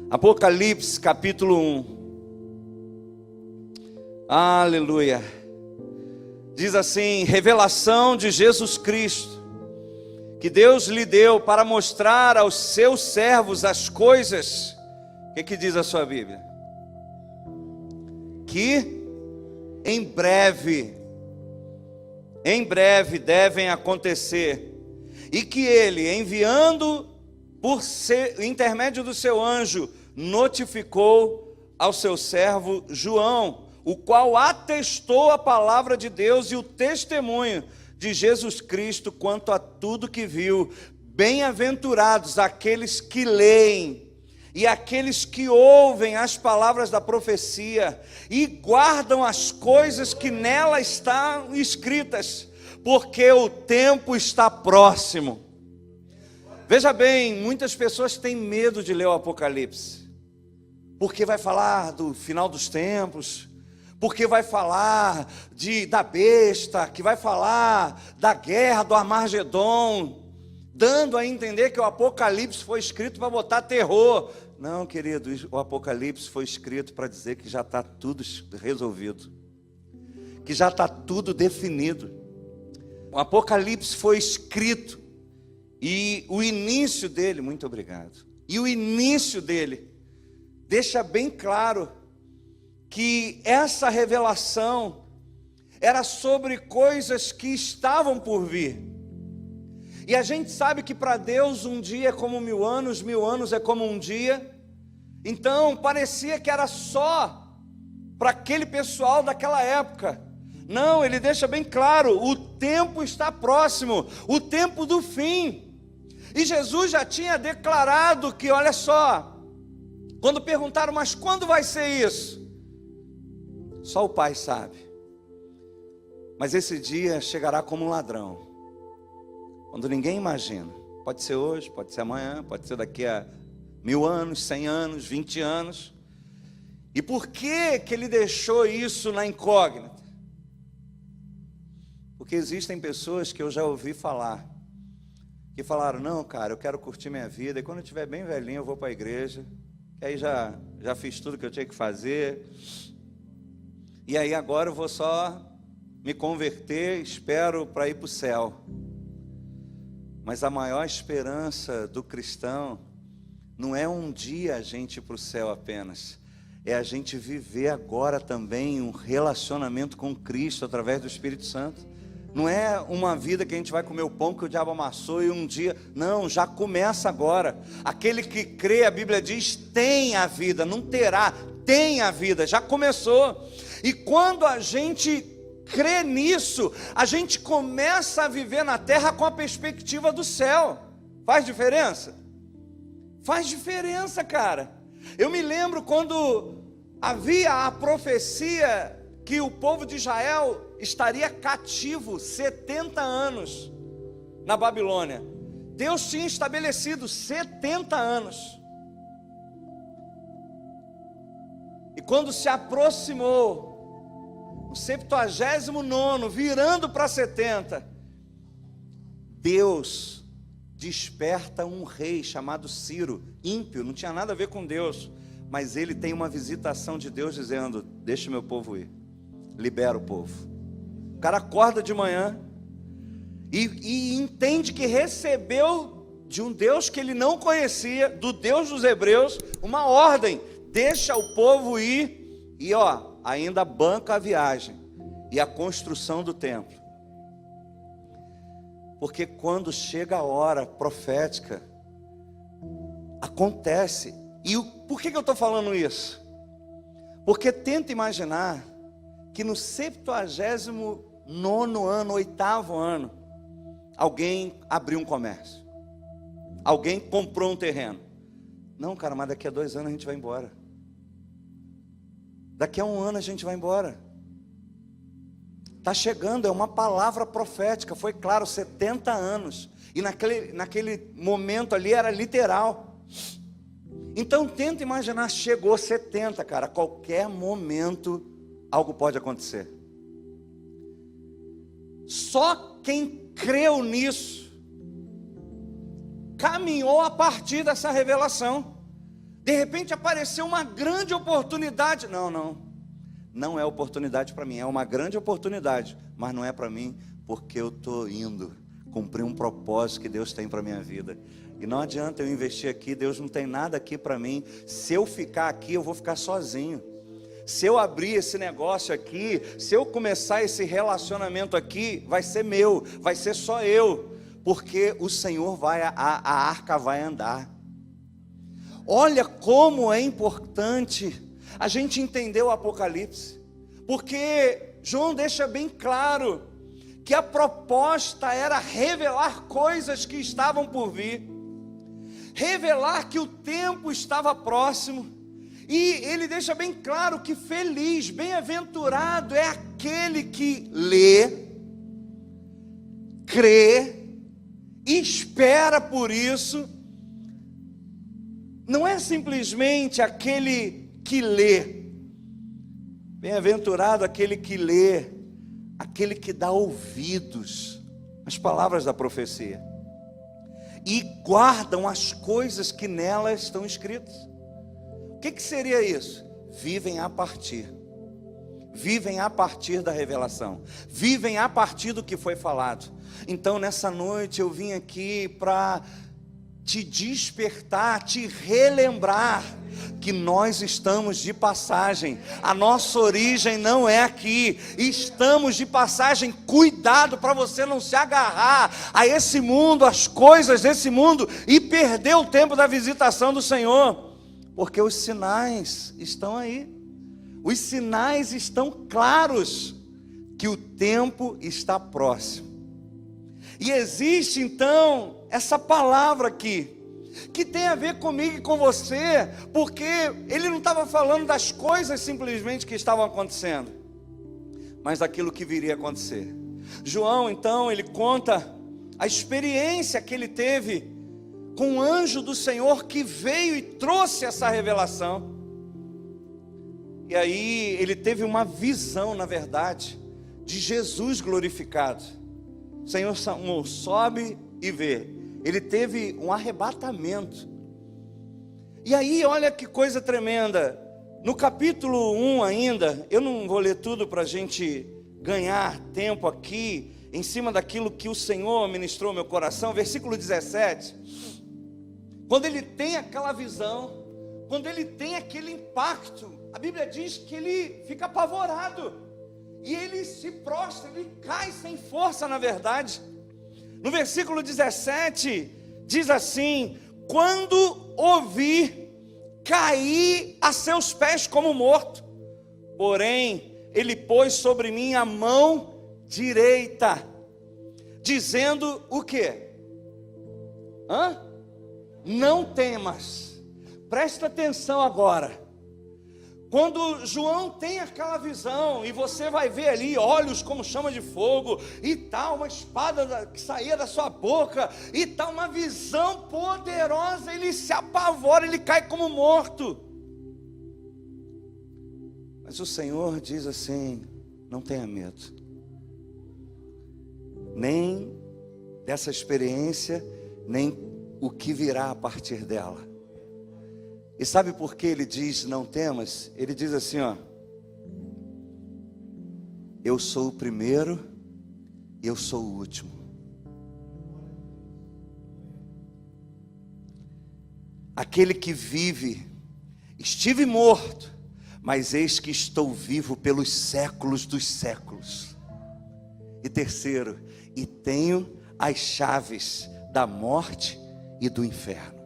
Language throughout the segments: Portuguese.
Apocalipse capítulo 1. Aleluia. Diz assim: revelação de Jesus Cristo, que Deus lhe deu para mostrar aos seus servos as coisas. O que diz a sua Bíblia? Que em breve devem acontecer, e que ele, enviando por intermédio do seu anjo, notificou ao seu servo João, o qual atestou a palavra de Deus e o testemunho de Jesus Cristo quanto a tudo que viu. Bem-aventurados aqueles que leem e aqueles que ouvem as palavras da profecia e guardam as coisas que nela estão escritas, porque o tempo está próximo. Veja bem, muitas pessoas têm medo de ler o Apocalipse, porque vai falar do final dos tempos, porque vai falar da besta, que vai falar da guerra, do Armagedon, dando a entender que o Apocalipse foi escrito para botar terror. Não, querido, o Apocalipse foi escrito para dizer que já está tudo resolvido, que já está tudo definido. O Apocalipse foi escrito, e o início dele, muito obrigado, e o início dele deixa bem claro que essa revelação era sobre coisas que estavam por vir. E a gente sabe que para Deus um dia é como 1000 anos é como um dia. Então parecia que era só para aquele pessoal daquela época. Não, ele deixa bem claro: o tempo está próximo, o tempo do fim. E Jesus já tinha declarado que, olha só, quando perguntaram, mas quando vai ser isso? Só o Pai sabe. Mas esse dia chegará como um ladrão, quando ninguém imagina. Pode ser hoje, pode ser amanhã, pode ser daqui a 1000 anos, 100 anos, 20 anos. E por que ele deixou isso na incógnita? Porque existem pessoas que eu já ouvi falar, que falaram: não, cara, eu quero curtir minha vida, e quando eu estiver bem velhinho eu vou para a igreja, que aí já fiz tudo que eu tinha que fazer, e aí agora eu vou só me converter, espero para ir para o céu. Mas a maior esperança do cristão não é um dia a gente ir para o céu apenas, é a gente viver agora também um relacionamento com Cristo através do Espírito Santo. Não é uma vida que a gente vai comer o pão que o diabo amassou e um dia, não, já começa agora. Aquele que crê, a Bíblia diz, tem a vida, não terá, tem a vida, já começou. E quando a gente crê nisso, a gente começa a viver na terra com a perspectiva do céu. Faz diferença? Faz diferença, cara. Eu me lembro quando havia a profecia que o povo de Israel estaria cativo 70 anos na Babilônia. Deus tinha estabelecido 70 anos. E quando se aproximou o 79º, virando para 70, Deus desperta um rei chamado Ciro, ímpio, não tinha nada a ver com Deus, mas ele tem uma visitação de Deus dizendo: deixa o meu povo ir, libera o povo. O cara acorda de manhã e entende que recebeu de um Deus que ele não conhecia, do Deus dos hebreus, uma ordem: deixa o povo ir, e ainda banca a viagem e a construção do templo. Porque quando chega a hora profética, acontece. E por que eu estou falando isso? Porque tenta imaginar que no 79º ano, 8º ano, alguém abriu um comércio, alguém comprou um terreno. Não, cara, mas daqui a 2 anos a gente vai embora. Daqui a 1 ano a gente vai embora. Está chegando, é uma palavra profética, foi claro, 70 anos. E naquele momento ali era literal. Então tenta imaginar, chegou 70, cara, a qualquer momento algo pode acontecer. Só quem creu nisso caminhou a partir dessa revelação. De repente apareceu uma grande oportunidade. Não é oportunidade para mim, é uma grande oportunidade, mas não é para mim, porque eu estou indo cumprir um propósito que Deus tem para a minha vida. E não adianta eu investir aqui, Deus não tem nada aqui para mim. Se eu ficar aqui, eu vou ficar sozinho. Se eu abrir esse negócio aqui, se eu começar esse relacionamento aqui, vai ser meu, vai ser só eu, porque o Senhor vai, a arca vai andar. Olha como é importante a gente entender o Apocalipse, porque João deixa bem claro que a proposta era revelar coisas que estavam por vir, revelar que o tempo estava próximo. E ele deixa bem claro que feliz, bem-aventurado é aquele que lê, crê, espera por isso. Não é simplesmente aquele que lê. Bem-aventurado aquele que lê, aquele que dá ouvidos às palavras da profecia e guardam as coisas que nelas estão escritas. O que seria isso? Vivem a partir da revelação, vivem a partir do que foi falado. Então nessa noite eu vim aqui para te despertar, te relembrar que nós estamos de passagem, a nossa origem não é aqui, estamos de passagem. Cuidado para você não se agarrar a esse mundo, às coisas desse mundo e perder o tempo da visitação do Senhor. Porque os sinais estão aí, os sinais estão claros que o tempo está próximo. E existe então essa palavra aqui, que tem a ver comigo e com você, porque ele não estava falando das coisas simplesmente que estavam acontecendo, mas daquilo que viria a acontecer. João então, ele conta a experiência que ele teve com o anjo do Senhor que veio e trouxe essa revelação. E aí ele teve uma visão, na verdade, de Jesus glorificado. O Senhor sobe e vê. Ele teve um arrebatamento. E aí olha que coisa tremenda. No capítulo 1 ainda, eu não vou ler tudo para a gente ganhar tempo aqui, em cima daquilo que o Senhor ministrou ao meu coração. Versículo 17. Quando ele tem aquela visão, quando ele tem aquele impacto, a Bíblia diz que ele fica apavorado, e ele se prostra, ele cai sem força, na verdade. No versículo 17, diz assim: quando ouvi, caí a seus pés como morto, porém, ele pôs sobre mim a mão direita, dizendo o quê? Não temas. Presta atenção agora. Quando João tem aquela visão, e você vai ver ali olhos como chama de fogo, e tal, uma espada que saía da sua boca, e tal, uma visão poderosa, ele se apavora, ele cai como morto. Mas o Senhor diz assim: não tenha medo, nem dessa experiência, nem o que virá a partir dela. E sabe por que ele diz não temas? Ele diz assim, eu sou o primeiro e eu sou o último. Aquele que vive, estive morto, mas eis que estou vivo pelos séculos dos séculos. E terceiro, e tenho as chaves da morte e do inferno.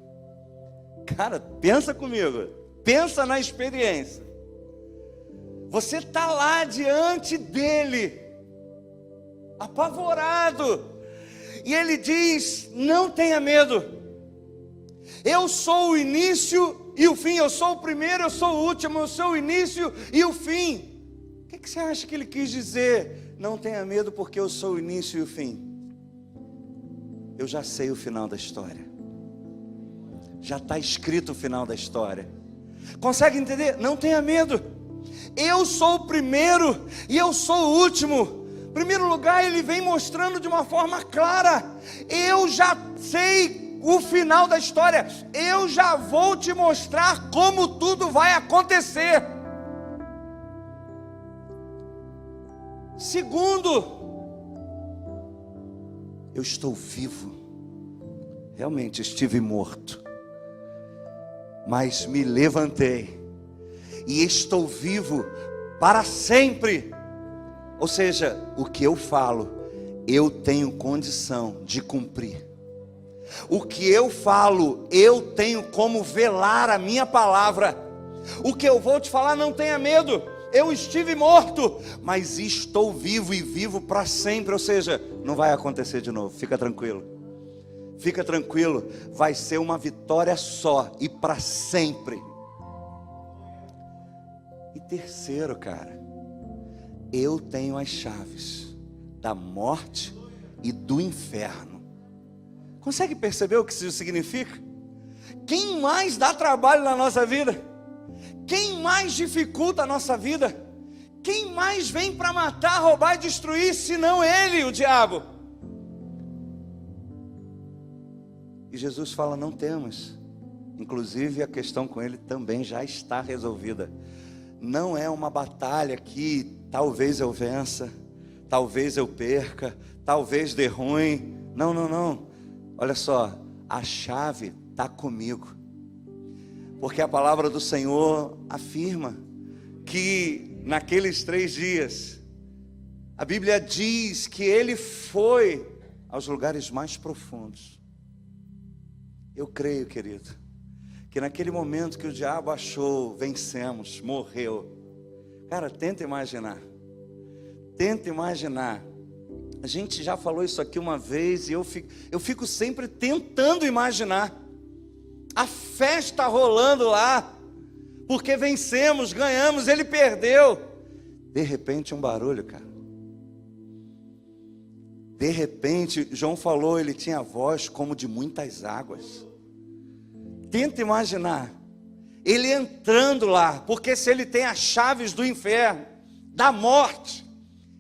Cara, pensa comigo, pensa na experiência. Você está lá diante dele, apavorado, e ele diz: não tenha medo, eu sou o início e o fim, eu sou o primeiro, eu sou o último, eu sou o início e o fim. O que você acha que ele quis dizer? Não tenha medo porque eu sou o início e o fim. Eu já sei o final da história. Já está escrito o final da história. Consegue entender? Não tenha medo. Eu sou o primeiro e eu sou o último. Em primeiro lugar, ele vem mostrando de uma forma clara: eu já sei o final da história. Eu já vou te mostrar como tudo vai acontecer. Segundo, eu estou vivo. Realmente estive morto, mas me levantei e estou vivo para sempre. Ou seja, o que eu falo, eu tenho condição de cumprir. O que eu falo, eu tenho como velar a minha palavra. O que eu vou te falar, não tenha medo. Eu estive morto, mas estou vivo e vivo para sempre. Ou seja, não vai acontecer de novo, fica tranquilo. Fica tranquilo, vai ser uma vitória só e para sempre. E terceiro, cara, eu tenho as chaves da morte e do inferno. Consegue perceber o que isso significa? Quem mais dá trabalho na nossa vida? Quem mais dificulta a nossa vida? Quem mais vem para matar, roubar e destruir, senão ele, o diabo? E Jesus fala, não temas. Inclusive a questão com ele também já está resolvida. Não é uma batalha que talvez eu vença, talvez eu perca, talvez dê ruim. Não, não, não. Olha só, a chave está comigo. Porque a palavra do Senhor afirma que naqueles 3 dias, a Bíblia diz que ele foi aos lugares mais profundos. Eu creio, querido, que naquele momento que o diabo achou, vencemos, morreu. Cara, tenta imaginar. Tenta imaginar. A gente já falou isso aqui uma vez e eu fico sempre tentando imaginar. A festa rolando lá, porque vencemos, ganhamos, ele perdeu. De repente um barulho, cara. De repente, João falou, ele tinha a voz como de muitas águas. Tenta imaginar, ele entrando lá, porque se ele tem as chaves do inferno, da morte,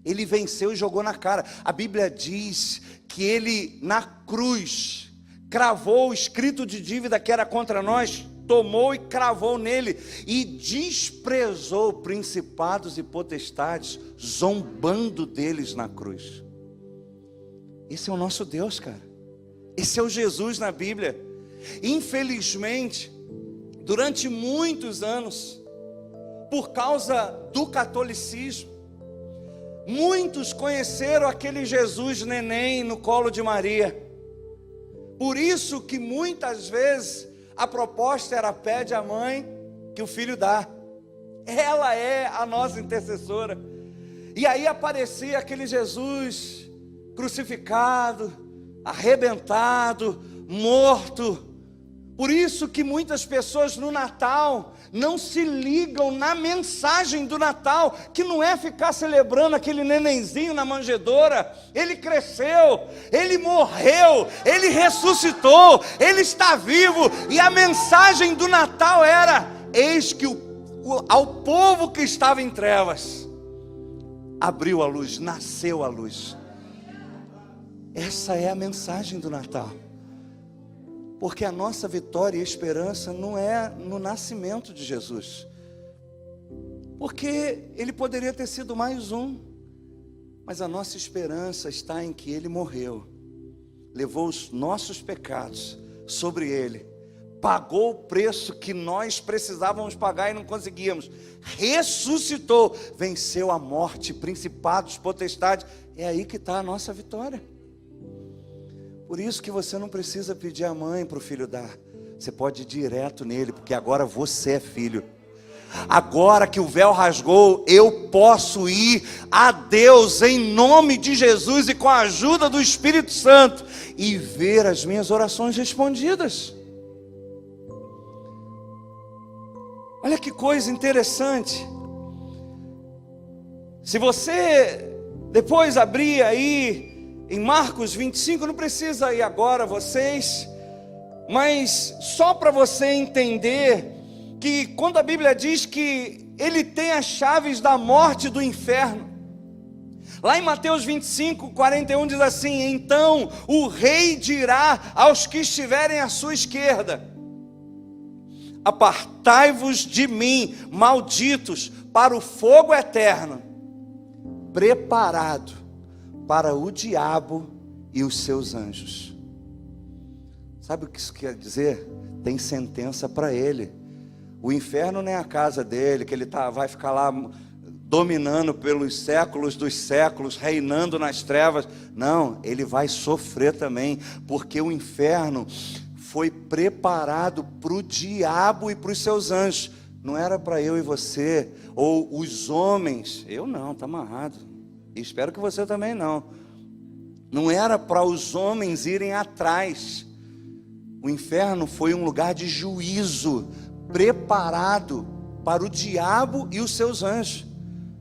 ele venceu e jogou na cara. A Bíblia diz que ele na cruz, cravou o escrito de dívida que era contra nós, tomou e cravou nele, e desprezou principados e potestades, zombando deles na cruz. Esse é o nosso Deus, cara. Esse é o Jesus na Bíblia. Infelizmente, durante muitos anos, por causa do catolicismo, muitos conheceram aquele Jesus neném no colo de Maria. Por isso que muitas vezes a proposta era pede à mãe que o filho dá. Ela é a nossa intercessora. E aí aparecia aquele Jesus crucificado, arrebentado, morto. Por isso que muitas pessoas no Natal não se ligam na mensagem do Natal, que não é ficar celebrando aquele nenenzinho na manjedoura. Ele cresceu, ele morreu, ele ressuscitou, ele está vivo. E a mensagem do Natal era: eis que ao povo que estava em trevas abriu a luz, nasceu a luz. Essa é a mensagem do Natal. Porque a nossa vitória e esperança não é no nascimento de Jesus. Porque ele poderia ter sido mais um. Mas a nossa esperança está em que ele morreu. Levou os nossos pecados sobre ele. Pagou o preço que nós precisávamos pagar e não conseguíamos. Ressuscitou. Venceu a morte, principados, potestades. É aí que está a nossa vitória. Por isso que você não precisa pedir à mãe para o filho dar. Você pode ir direto nele, porque agora você é filho. Agora que o véu rasgou, eu posso ir a Deus em nome de Jesus e com a ajuda do Espírito Santo e ver as minhas orações respondidas. Olha que coisa interessante. Se você depois abrir aí em Marcos 25, não precisa ir agora vocês, mas só para você entender que quando a Bíblia diz que ele tem as chaves da morte e do inferno, Lá em Mateus 25, 41 diz assim: então o rei dirá aos que estiverem à sua esquerda: apartai-vos de mim, malditos, para o fogo eterno, preparado para o diabo e os seus anjos. Sabe o que isso quer dizer? Tem sentença para ele. O inferno não é a casa dele, que ele vai ficar lá dominando pelos séculos dos séculos, reinando nas trevas. Não, ele vai sofrer também, porque o inferno foi preparado para o diabo e para os seus anjos. Não era para eu e você, ou os homens. Eu não, está amarrado. E espero que você também não. Não era para os homens irem atrás. O inferno foi um lugar de juízo, preparado para o diabo e os seus anjos.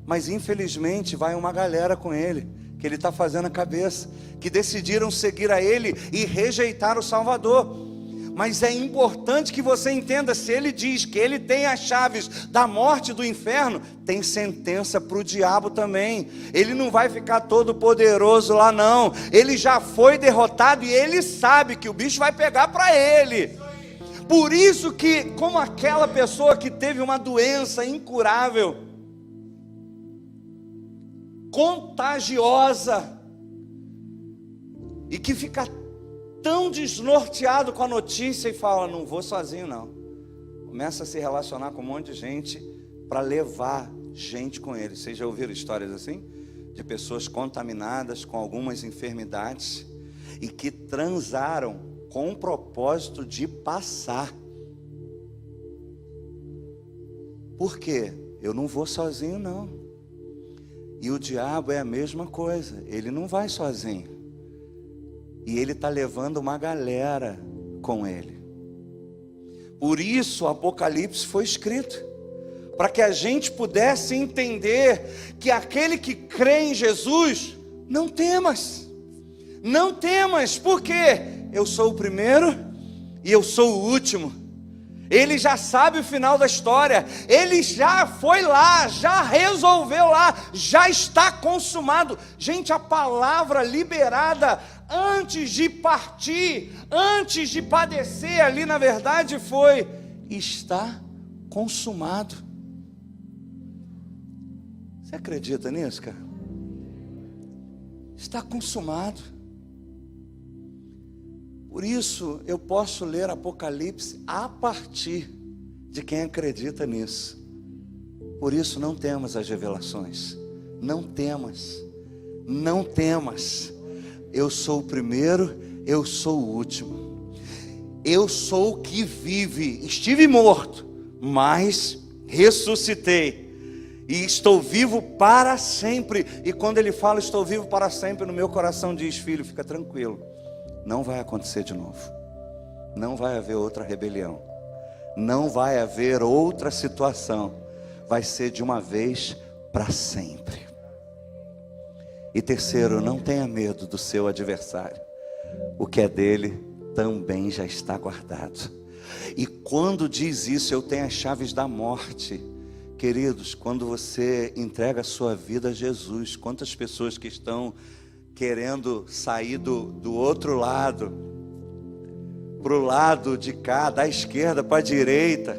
Mas infelizmente vai uma galera com ele, que ele está fazendo a cabeça, que decidiram seguir a ele e rejeitar o Salvador. Mas é importante que você entenda, se ele diz que ele tem as chaves da morte e do inferno, tem sentença para o diabo também. Ele não vai ficar todo poderoso lá não, ele já foi derrotado e ele sabe que o bicho vai pegar para ele. Por isso que, como aquela pessoa que teve uma doença incurável, contagiosa, e que fica tão desnorteado com a notícia e fala: não vou sozinho não. Começa a se relacionar com um monte de gente para levar gente com ele. Vocês já ouviram histórias assim? De pessoas contaminadas com algumas enfermidades e que transaram com o propósito de passar. Por quê? Eu não vou sozinho não. E o diabo é a mesma coisa, ele não vai sozinho. E ele está levando uma galera com ele. Por isso o Apocalipse foi escrito, para que a gente pudesse entender que aquele que crê em Jesus, não temas. Não temas, por quê? Eu sou o primeiro e eu sou o último. Ele já sabe o final da história, ele já foi lá, já resolveu lá, já está consumado. Gente, a palavra liberada antes de partir, antes de padecer ali, na verdade foi: está consumado. Você acredita nisso, cara? Está consumado. Por isso eu posso ler Apocalipse a partir de quem acredita nisso. Por isso não temas as revelações. Não temas. Não temas. Eu sou o primeiro, eu sou o último. Eu sou o que vive. Estive morto, mas ressuscitei. E estou vivo para sempre. E quando ele fala estou vivo para sempre, no meu coração diz: filho, fica tranquilo. Não vai acontecer de novo. Não vai haver outra rebelião. Não vai haver outra situação. Vai ser de uma vez para sempre. E terceiro, não tenha medo do seu adversário. O que é dele também já está guardado. E quando diz isso, eu tenho as chaves da morte. Queridos, quando você entrega a sua vida a Jesus, quantas pessoas que estão querendo sair do outro lado, para o lado de cá, da esquerda para a direita,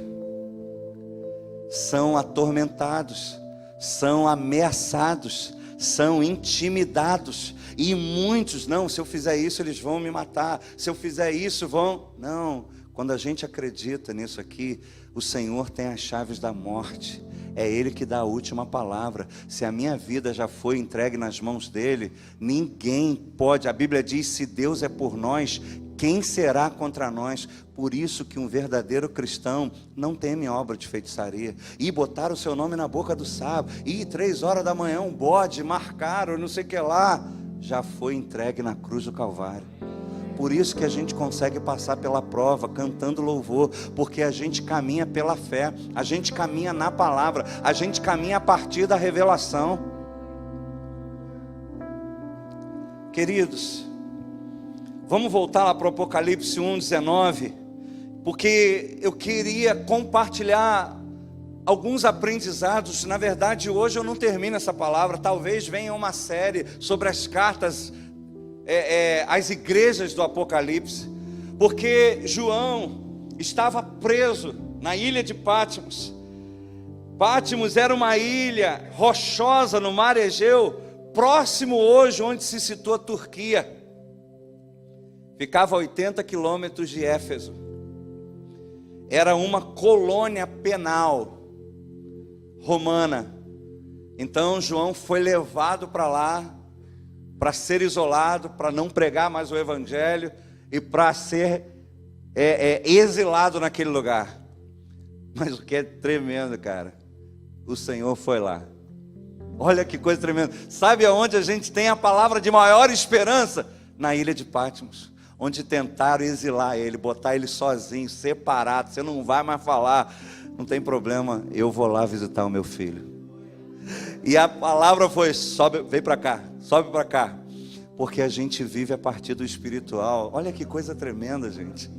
são atormentados, são ameaçados, são intimidados. E muitos: não, se eu fizer isso eles vão me matar, se eu fizer isso vão... Não, quando a gente acredita nisso aqui, o Senhor tem as chaves da morte. É Ele que dá a última palavra. Se a minha vida já foi entregue nas mãos dEle, ninguém pode. A Bíblia diz: se Deus é por nós, quem será contra nós? Por isso que um verdadeiro cristão não teme obra de feitiçaria. E botar o seu nome na boca do sábio, e 3 horas da manhã um bode, marcaram, não sei o que lá, já foi entregue na cruz do Calvário. Por isso que a gente consegue passar pela prova cantando louvor, porque a gente caminha pela fé, a gente caminha na palavra, a gente caminha a partir da revelação. Queridos, vamos voltar lá para o Apocalipse 1:19, porque eu queria compartilhar alguns aprendizados. Na verdade, hoje eu não termino essa palavra. Talvez venha uma série sobre as cartas, as igrejas do Apocalipse, porque João estava preso na ilha de Patmos. Patmos era uma ilha rochosa no mar Egeu, próximo hoje onde se situa a Turquia. Ficava a 80 quilômetros de Éfeso. Era uma colônia penal romana. Então João foi levado para lá, para ser isolado, para não pregar mais o evangelho e para ser exilado naquele lugar. Mas o que é tremendo, cara, o Senhor foi lá. Olha que coisa tremenda. Sabe aonde a gente tem a palavra de maior esperança? Na ilha de Patmos, onde tentaram exilar ele, botar ele sozinho, separado. Você não vai mais falar, não tem problema, eu vou lá visitar o meu filho. E a palavra foi: sobe, vem para cá, sobe para cá, porque a gente vive a partir do espiritual. Olha que coisa tremenda, gente.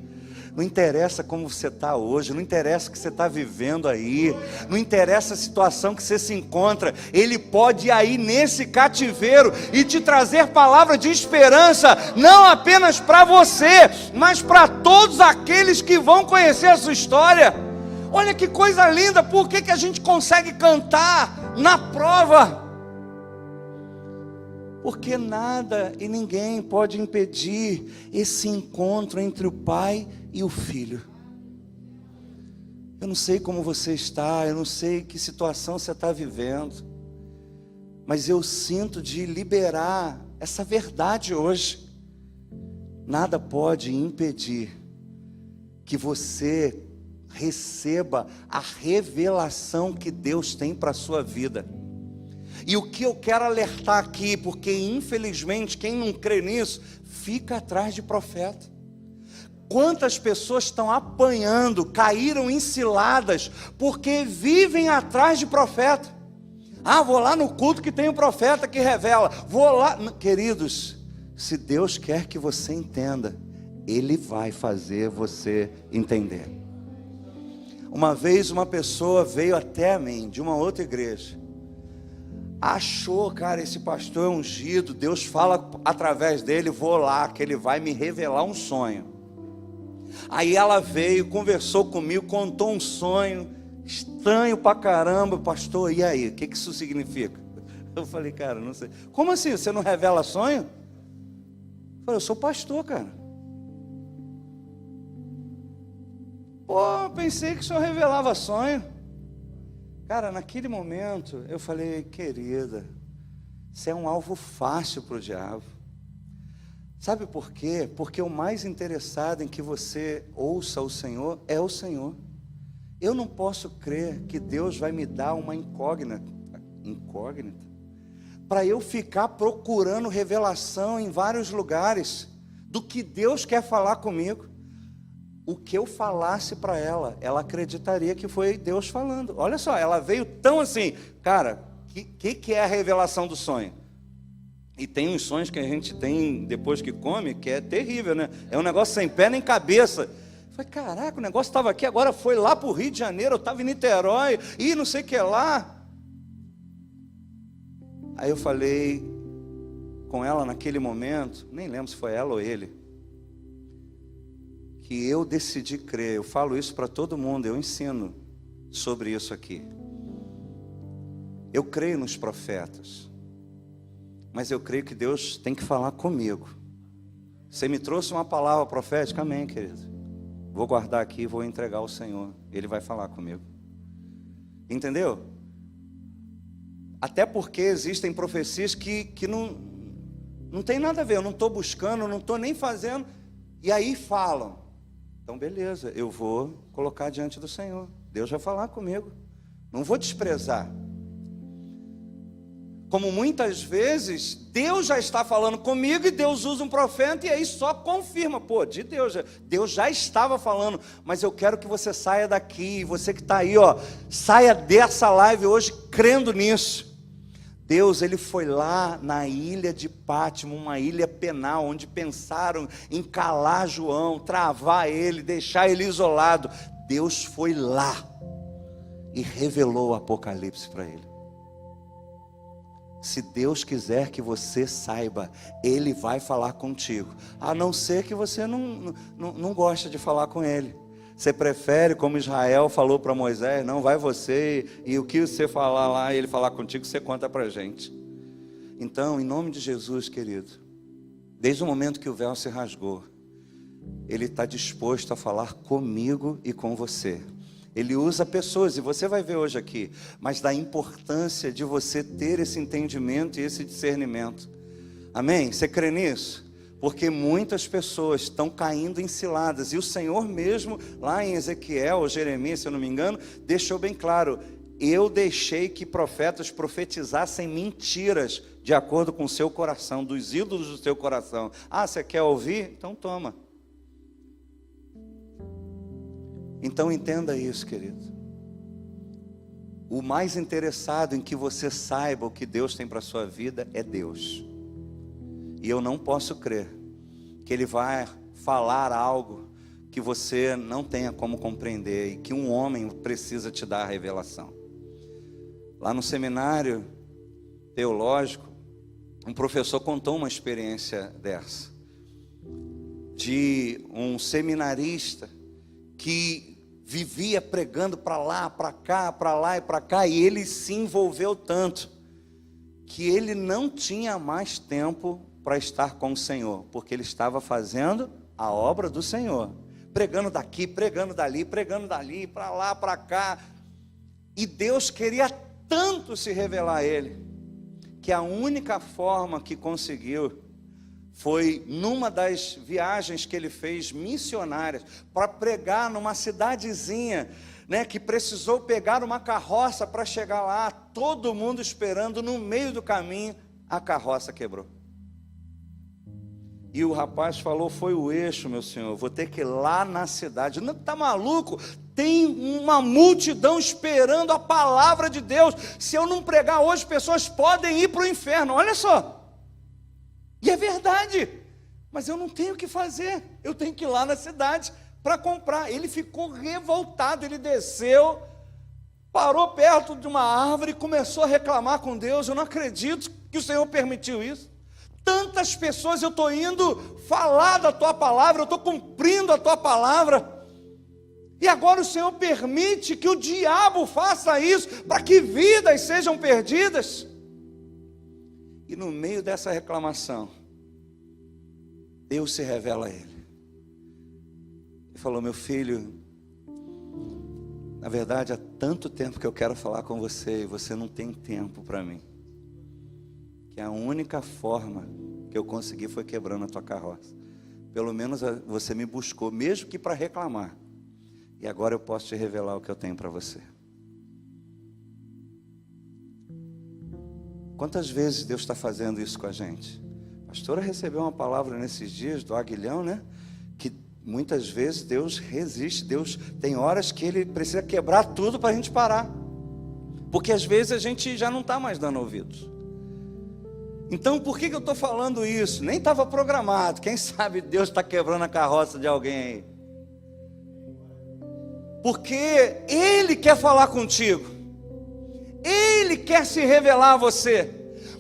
Não interessa como você está hoje, não interessa o que você está vivendo aí, não interessa a situação que você se encontra, Ele pode ir aí nesse cativeiro e te trazer palavra de esperança, não apenas para você, mas para todos aqueles que vão conhecer a sua história. Olha que coisa linda. Por que a gente consegue cantar na prova? Porque nada e ninguém pode impedir esse encontro entre o Pai e o Filho. Eu não sei como você está, eu não sei que situação você está vivendo, mas eu sinto de liberar essa verdade hoje. Nada pode impedir que você receba a revelação que Deus tem para a sua vida. E o que eu quero alertar aqui, porque infelizmente quem não crê nisso, fica atrás de profeta. Quantas pessoas estão apanhando, caíram em ciladas, porque vivem atrás de profeta. Ah, vou lá no culto que tem um profeta que revela, vou lá. Queridos, se Deus quer que você entenda, Ele vai fazer você entender. Uma vez uma pessoa veio até mim, de uma outra igreja, achou, cara, esse pastor é ungido, Deus fala através dele, vou lá, que ele vai me revelar um sonho. Aí ela veio, conversou comigo, contou um sonho estranho pra caramba. Pastor, e aí, o que isso significa? Eu falei, cara, não sei. Como assim, você não revela sonho? Eu falei, eu sou pastor, cara. Pô, pensei que o senhor revelava sonho. Cara, naquele momento, eu falei, querida, você é um alvo fácil para o diabo. Sabe por quê? Porque o mais interessado em que você ouça o Senhor é o Senhor. Eu não posso crer que Deus vai me dar uma incógnita, para eu ficar procurando revelação em vários lugares do que Deus quer falar comigo. O que eu falasse para ela, ela acreditaria que foi Deus falando. Olha só, ela veio tão assim, cara, que é a revelação do sonho? E tem uns sonhos que a gente tem depois que come, que é terrível, né? É um negócio sem pé nem cabeça. Eu falei, caraca, o negócio estava aqui, agora foi lá para o Rio de Janeiro, eu estava em Niterói, e não sei o que lá. Aí eu falei com ela naquele momento, nem lembro se foi ela ou ele, que eu decidi crer. Eu falo isso para todo mundo, eu ensino sobre isso aqui. Eu creio nos profetas, mas eu creio que Deus tem que falar comigo. Você me trouxe uma palavra profética, amém, querido. Vou guardar aqui, vou entregar ao Senhor, Ele vai falar comigo. Entendeu? Até porque existem profecias que não tem nada a ver, eu não estou buscando, não estou nem fazendo, e aí falam. Então beleza, eu vou colocar diante do Senhor, Deus vai falar comigo, não vou desprezar. Como muitas vezes Deus já está falando comigo e Deus usa um profeta e aí só confirma, pô, de Deus já estava falando, mas eu quero que você saia daqui, você que está aí, ó, saia dessa live hoje crendo nisso. Deus, Ele foi lá na ilha de Pátimo, uma ilha penal, onde pensaram em calar João, travar ele, deixar ele isolado. Deus foi lá e revelou o Apocalipse para ele. Se Deus quiser que você saiba, Ele vai falar contigo. A não ser que você não gosta de falar com Ele. Você prefere, como Israel falou para Moisés, não, vai você, e o que você falar lá, Ele falar contigo, você conta para a gente. Então, em nome de Jesus, querido, desde o momento que o véu se rasgou, Ele está disposto a falar comigo e com você. Ele usa pessoas, e você vai ver hoje aqui, mas da importância de você ter esse entendimento e esse discernimento. Amém? Você crê nisso? Porque muitas pessoas estão caindo em ciladas, e o Senhor mesmo, lá em Ezequiel ou Jeremias, se eu não me engano, deixou bem claro: eu deixei que profetas profetizassem mentiras, de acordo com o seu coração, dos ídolos do seu coração. Ah, você quer ouvir? Então toma. Então entenda isso, querido. O mais interessado em que você saiba o que Deus tem para a sua vida é Deus. E eu não posso crer que Ele vai falar algo que você não tenha como compreender e que um homem precisa te dar a revelação. Lá no seminário teológico, um professor contou uma experiência dessa, de um seminarista que vivia pregando para lá, para cá, para lá e para cá, e ele se envolveu tanto que ele não tinha mais tempo para estar com o Senhor, porque ele estava fazendo a obra do Senhor, pregando daqui, pregando dali, para lá, para cá, e Deus queria tanto se revelar a ele, que a única forma que conseguiu foi numa das viagens que ele fez missionárias, para pregar numa cidadezinha, né, que precisou pegar uma carroça para chegar lá, todo mundo esperando. No meio do caminho, a carroça quebrou. E o rapaz falou: foi o eixo, meu senhor, vou ter que ir lá na cidade. Não, tá maluco? Tem uma multidão esperando a palavra de Deus. Se eu não pregar hoje, pessoas podem ir para o inferno. Olha só. E é verdade, mas eu não tenho o que fazer, eu tenho que ir lá na cidade para comprar. Ele ficou revoltado, ele desceu, parou perto de uma árvore e começou a reclamar com Deus: eu não acredito que o Senhor permitiu isso. Tantas pessoas, eu estou indo falar da tua palavra, eu estou cumprindo a tua palavra, e agora o Senhor permite que o diabo faça isso, para que vidas sejam perdidas. E no meio dessa reclamação, Deus se revela a ele. Ele falou: meu filho, na verdade há tanto tempo que eu quero falar com você, e você não tem tempo para mim, que a única forma que eu consegui foi quebrando a tua carroça. Pelo menos você me buscou, mesmo que para reclamar, e agora eu posso te revelar o que eu tenho para você. Quantas vezes Deus está fazendo isso com a gente? A pastora recebeu uma palavra nesses dias do Aguilhão, né? Que muitas vezes Deus resiste. Deus tem horas que Ele precisa quebrar tudo para a gente parar, porque às vezes a gente já não está mais dando ouvidos. Então por que eu estou falando isso? Nem estava programado. Quem sabe Deus está quebrando a carroça de alguém aí, porque Ele quer falar contigo, Ele quer se revelar a você.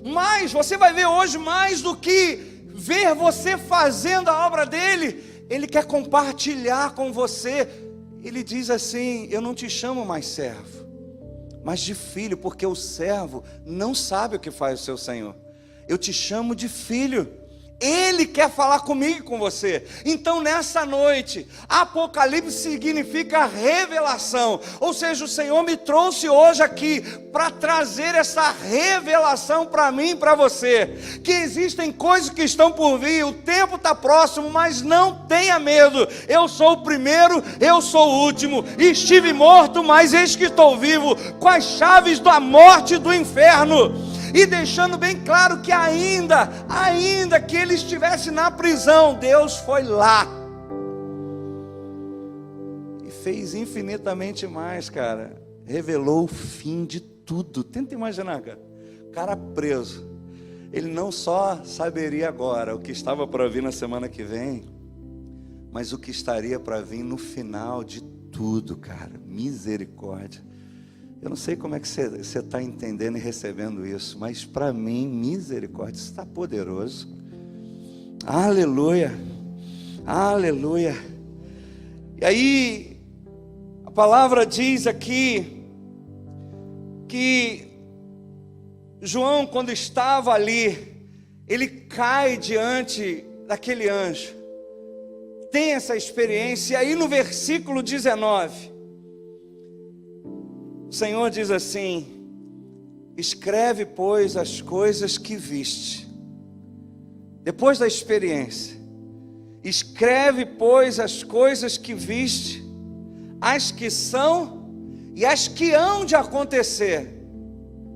Mas você vai ver hoje, mais do que ver você fazendo a obra dele, Ele quer compartilhar com você. Ele diz assim: eu não te chamo mais servo, mas de filho, porque o servo não sabe o que faz o seu senhor. Eu te chamo de filho. Ele quer falar comigo e com você. Então nessa noite, Apocalipse significa revelação. Ou seja, o Senhor me trouxe hoje aqui para trazer essa revelação para mim e para você, que existem coisas que estão por vir, o tempo está próximo, mas não tenha medo. Eu sou o primeiro, eu sou o último. Estive morto, mas eis que estou vivo, com as chaves da morte e do inferno. E deixando bem claro que ainda que ele estivesse na prisão, Deus foi lá e fez infinitamente mais, cara. Revelou o fim de tudo. Tenta imaginar, cara preso. Ele não só saberia agora o que estava para vir na semana que vem, mas o que estaria para vir no final de tudo, cara. Misericórdia. Eu não sei como é que você está entendendo e recebendo isso, mas para mim, misericórdia, isso está poderoso. Aleluia, aleluia. E aí, a palavra diz aqui, que João, quando estava ali, ele cai diante daquele anjo, tem essa experiência, e aí no versículo 19, o Senhor diz assim: escreve, pois, as coisas que viste. Depois da experiência, escreve, pois, as coisas que viste, as que são e as que hão de acontecer,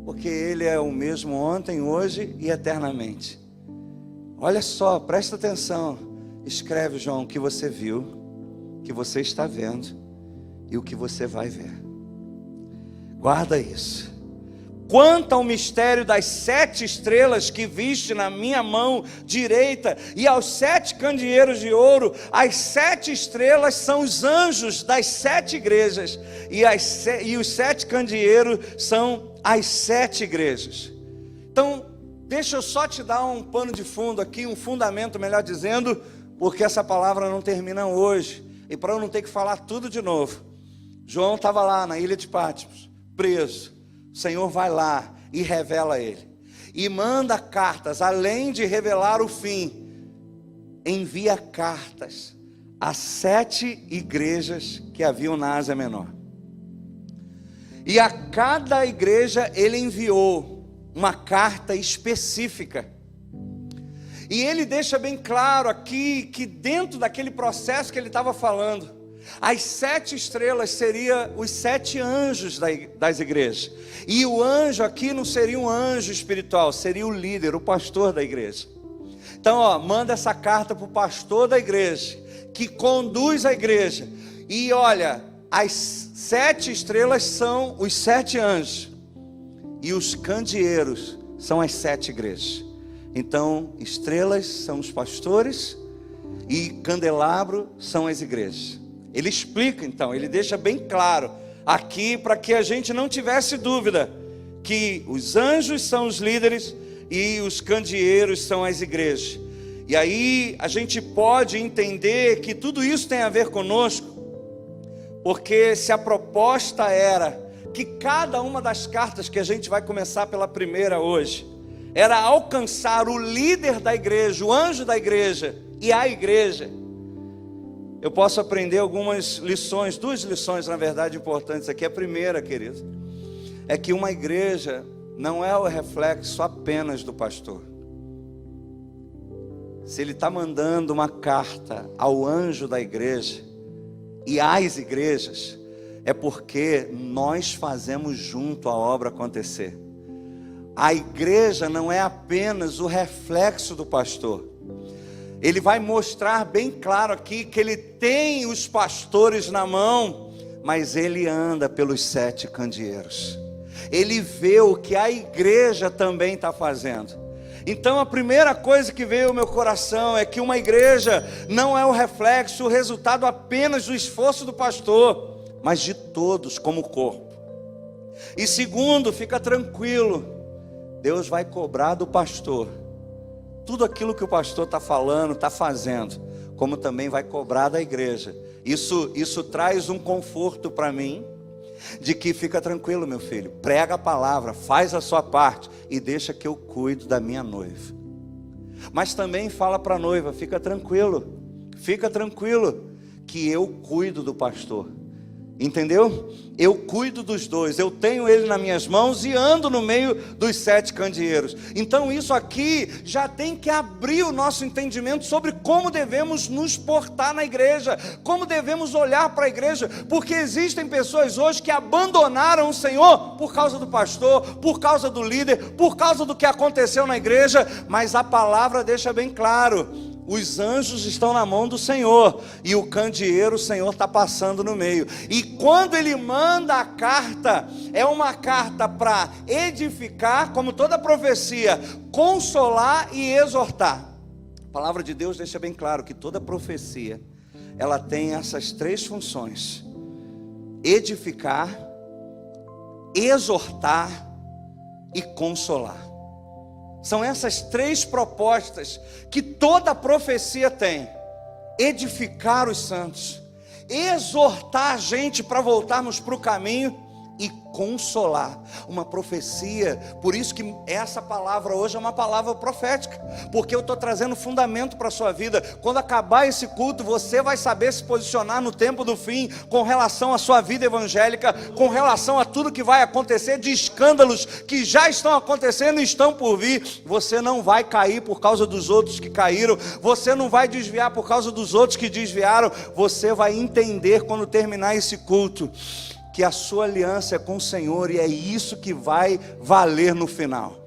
porque Ele é o mesmo ontem, hoje e eternamente. Olha só, presta atenção. Escreve, João, o que você viu, o que você está vendo e o que você vai ver. Guarda isso. Quanto ao mistério das 7 estrelas que viste na minha mão direita e aos 7 candeeiros de ouro, as 7 estrelas são os anjos das 7 igrejas e os 7 candeeiros são as 7 igrejas. Então, deixa eu só te dar um pano de fundo aqui, um fundamento, melhor dizendo, porque essa palavra não termina hoje, e para eu não ter que falar tudo de novo. João estava lá na ilha de Patmos, preso. O Senhor vai lá e revela a ele, e manda cartas, além de revelar o fim, envia cartas a 7 igrejas que haviam na Ásia Menor, e a cada igreja ele enviou uma carta específica, e ele deixa bem claro aqui, que dentro daquele processo que ele estava falando, as 7 estrelas seriam os 7 anjos das igrejas. E o anjo aqui não seria um anjo espiritual, seria o líder, o pastor da igreja. Então, manda essa carta para o pastor da igreja, que conduz a igreja. E olha, as 7 estrelas são os 7 anjos, e os candeeiros são as 7 igrejas. Então, estrelas são os pastores e candelabro são as igrejas. Ele explica então, ele deixa bem claro aqui, para que a gente não tivesse dúvida, que os anjos são os líderes e os candeeiros são as igrejas. E aí a gente pode entender que tudo isso tem a ver conosco, porque se a proposta era que cada uma das cartas que a gente vai começar pela primeira hoje, era alcançar o líder da igreja, o anjo da igreja e a igreja, eu posso aprender algumas lições, 2 lições na verdade importantes aqui. A primeira, querido, é que uma igreja não é o reflexo apenas do pastor. Se ele está mandando uma carta ao anjo da igreja e às igrejas, é porque nós fazemos junto a obra acontecer. A igreja não é apenas o reflexo do pastor. Ele vai mostrar bem claro aqui que ele tem os pastores na mão, mas ele anda pelos 7 candeeiros. Ele vê o que a igreja também está fazendo. Então a primeira coisa que veio ao meu coração é que uma igreja não é o reflexo, o resultado apenas do esforço do pastor, mas de todos como corpo. E segundo, fica tranquilo, Deus vai cobrar do pastor tudo aquilo que o pastor está falando, está fazendo, como também vai cobrar da igreja. Isso traz um conforto para mim, de que fica tranquilo, meu filho, prega a palavra, faz a sua parte e deixa que eu cuido da minha noiva. Mas também fala para a noiva, fica tranquilo que eu cuido do pastor. Entendeu? Eu cuido dos dois, eu tenho ele nas minhas mãos e ando no meio dos 7 candeeiros. Então isso aqui já tem que abrir o nosso entendimento sobre como devemos nos portar na igreja, como devemos olhar para a igreja, porque existem pessoas hoje que abandonaram o Senhor por causa do pastor, por causa do líder, por causa do que aconteceu na igreja, mas a palavra deixa bem claro, os anjos estão na mão do Senhor, e o candeeiro o Senhor está passando no meio. E quando ele manda a carta, é uma carta para edificar, como toda profecia, consolar e exortar. A palavra de Deus deixa bem claro que toda profecia, ela tem essas 3 funções: edificar, exortar e consolar. São essas três propostas que toda profecia tem: edificar os santos, exortar a gente para voltarmos para o caminho e consolar. Uma profecia, por isso que essa palavra hoje é uma palavra profética, porque eu estou trazendo fundamento para a sua vida. Quando acabar esse culto, você vai saber se posicionar no tempo do fim, com relação à sua vida evangélica, com relação a tudo que vai acontecer, de escândalos que já estão acontecendo e estão por vir. Você não vai cair por causa dos outros que caíram, você não vai desviar por causa dos outros que desviaram. Você vai entender, quando terminar esse culto, que a sua aliança é com o Senhor, e é isso que vai valer no final.